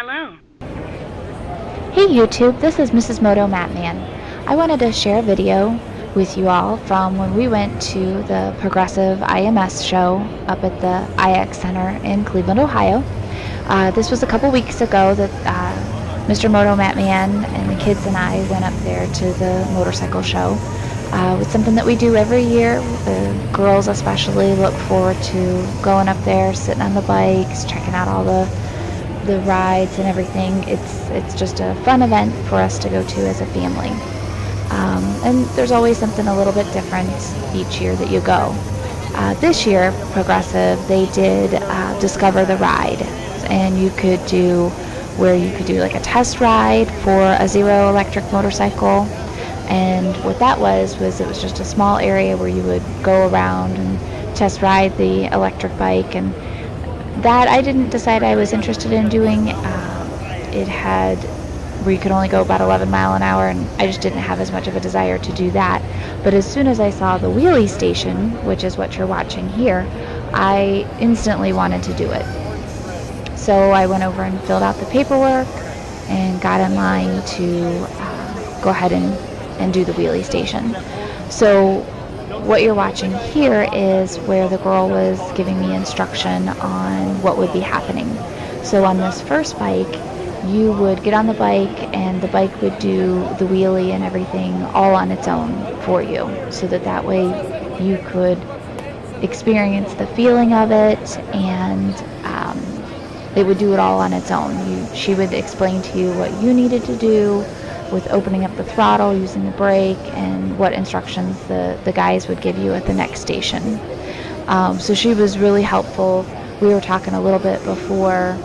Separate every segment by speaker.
Speaker 1: Hello.
Speaker 2: Hey YouTube, this is Mrs.motomattman. I wanted to share a video with you all from when we went to the Progressive IMS show up at the IX Center in Cleveland, Ohio. This was a couple weeks ago that Mr. Motomattman and the kids and I went up there to the motorcycle show. It's something that we do every year. The girls especially look forward to going up there, sitting on the bikes, checking out all the rides and everything. It's just a fun event for us to go to as a family. And there's always something a little bit different each year that you go. This year, Progressive, they did Discover the Ride, and you could do like a test ride for a zero electric motorcycle. And what that was it was just a small area where you would go around and test ride the electric bike, and that I didn't decide I was interested in doing. It had where you could only go about 11 mile an hour, and I just didn't have as much of a desire to do that. But as soon as I saw the Wheelie station, which is what you're watching here, I instantly wanted to do it. So I went over and filled out the paperwork and got in line to go ahead and do the Wheelie station. So what you're watching here is where the girl was giving me instruction on what would be happening. So on this first bike, you would get on the bike and the bike would do the wheelie and everything all on its own for you, so that way you could experience the feeling of it, and it would do it all on its own. She would explain to you what you needed to do with opening up the throttle, using the brake, and what instructions the guys would give you at the next station. So she was really helpful. We were talking a little bit before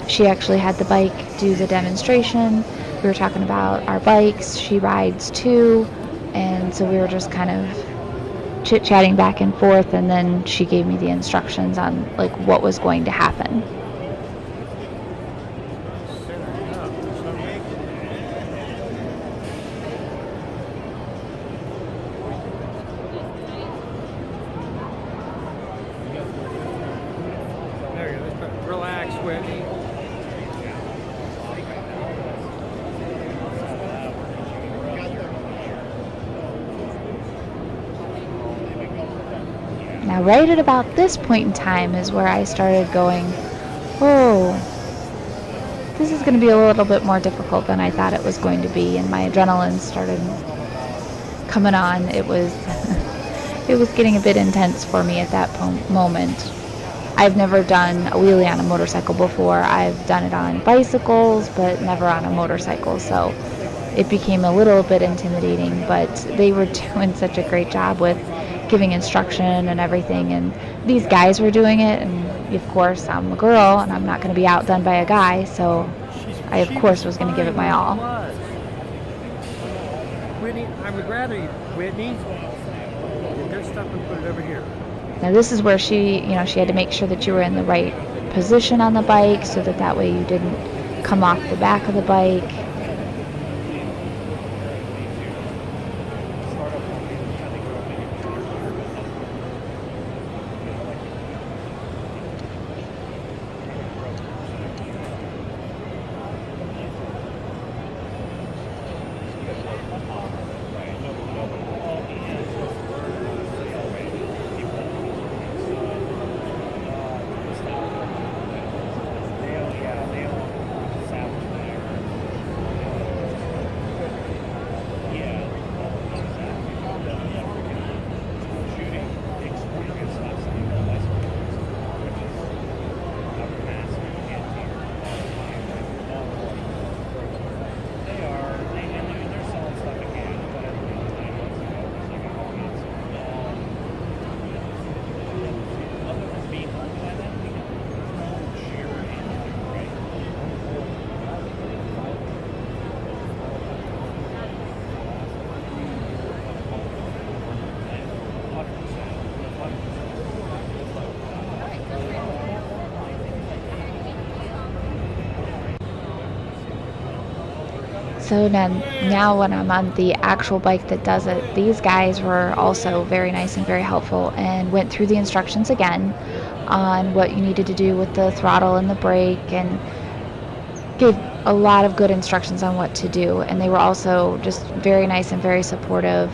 Speaker 2: she actually had the bike do the demonstration. We were talking about our bikes. She rides too, and so we were just kind of chit-chatting back and forth, and then she gave me the instructions on like what was going to happen.
Speaker 3: Relax, Whitney.
Speaker 2: Now, right at about this point in time is where I started going, oh, this is going to be a little bit more difficult than I thought it was going to be, and my adrenaline started coming on. It was it was getting a bit intense for me at that moment. I've never done a wheelie on a motorcycle before. I've done it on bicycles, but never on a motorcycle, so it became a little bit intimidating, but they were doing such a great job with giving instruction and everything, and these guys were doing it, and of course I'm a girl and I'm not going to be outdone by a guy, so I of course was going to give it my all.
Speaker 3: Whitney, I would rather you, Whitney, get their stuff and put it over here.
Speaker 2: Now this is where she had to make sure that you were in the right position on the bike, so that way you didn't come off the back of the bike. So now when I'm on the actual bike that does it, these guys were also very nice and very helpful and went through the instructions again on what you needed to do with the throttle and the brake, and gave a lot of good instructions on what to do, and they were also just very nice and very supportive.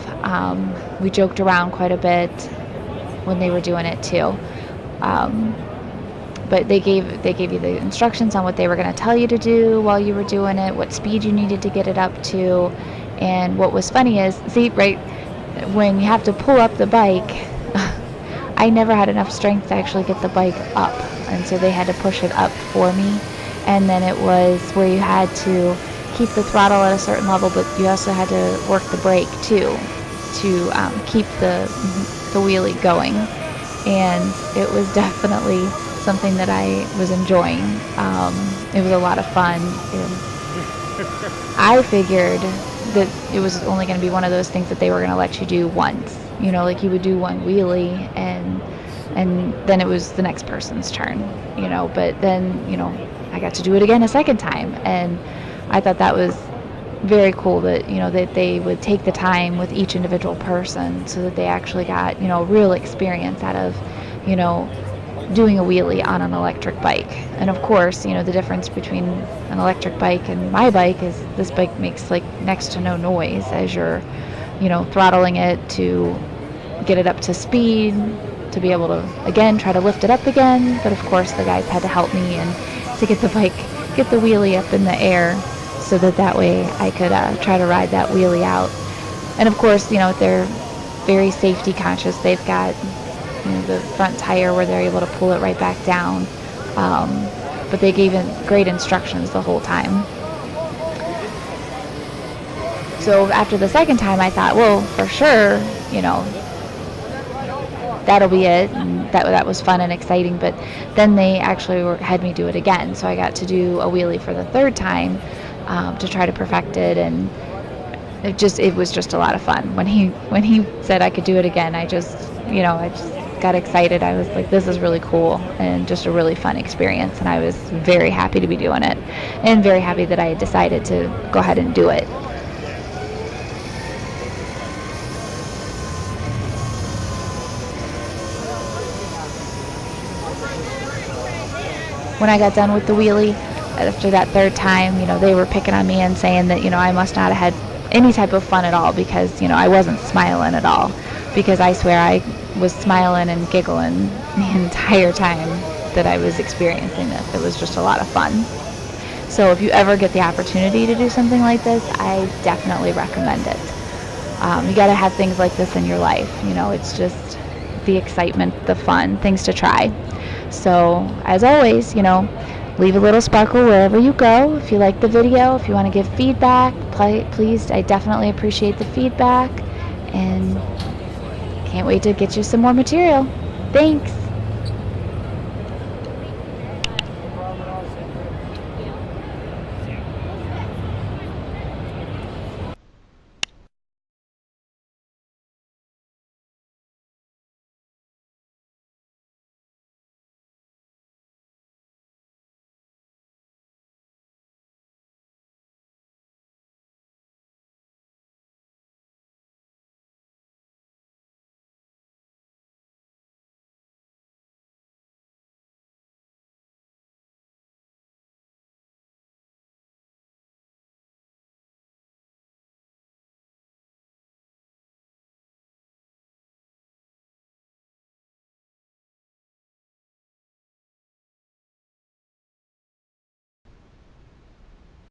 Speaker 2: We joked around quite a bit when they were doing it too. But they gave you the instructions on what they were going to tell you to do while you were doing it, what speed you needed to get it up to. And what was funny is, see, right, when you have to pull up the bike, I never had enough strength to actually get the bike up, and so they had to push it up for me. And then it was where you had to keep the throttle at a certain level, but you also had to work the brake too to keep the wheelie going. And it was definitely something that I was enjoying. It was a lot of fun. And I figured that it was only going to be one of those things that they were going to let you do once. You know, like you would do one wheelie and then it was the next person's turn, you know. But then, you know, I got to do it again a second time, and I thought that was very cool that, you know, that they would take the time with each individual person so that they actually got, you know, real experience out of, you know, doing a wheelie on an electric bike. And of course, you know, the difference between an electric bike and my bike is this bike makes like next to no noise as you're, you know, throttling it to get it up to speed, to be able to, again, try to lift it up again. But of course, the guys had to help me and to get the wheelie up in the air so that way I could try to ride that wheelie out. And of course, you know, they're very safety conscious. They've got, you know, the front tire where they're able to pull it right back down. But they gave great instructions the whole time. So after the second time, I thought, well, for sure, you know, that'll be it. And that was fun and exciting. But then they actually had me do it again. So I got to do a wheelie for the third time to try to perfect it. And it was just a lot of fun. When he said I could do it again, I just got excited. I was like, this is really cool and just a really fun experience. And I was very happy to be doing it and very happy that I had decided to go ahead and do it. When I got done with the wheelie, after that third time, you know, they were picking on me and saying that, you know, I must not have had any type of fun at all because, you know, I wasn't smiling at all. Because I swear I was smiling and giggling the entire time that I was experiencing this. It was just a lot of fun. So if you ever get the opportunity to do something like this, I definitely recommend it. You got to have things like this in your life. You know, it's just the excitement, the fun, things to try. So, as always, you know, leave a little sparkle wherever you go. If you like the video, if you want to give feedback, please, I definitely appreciate the feedback. And can't wait to get you some more material. Thanks.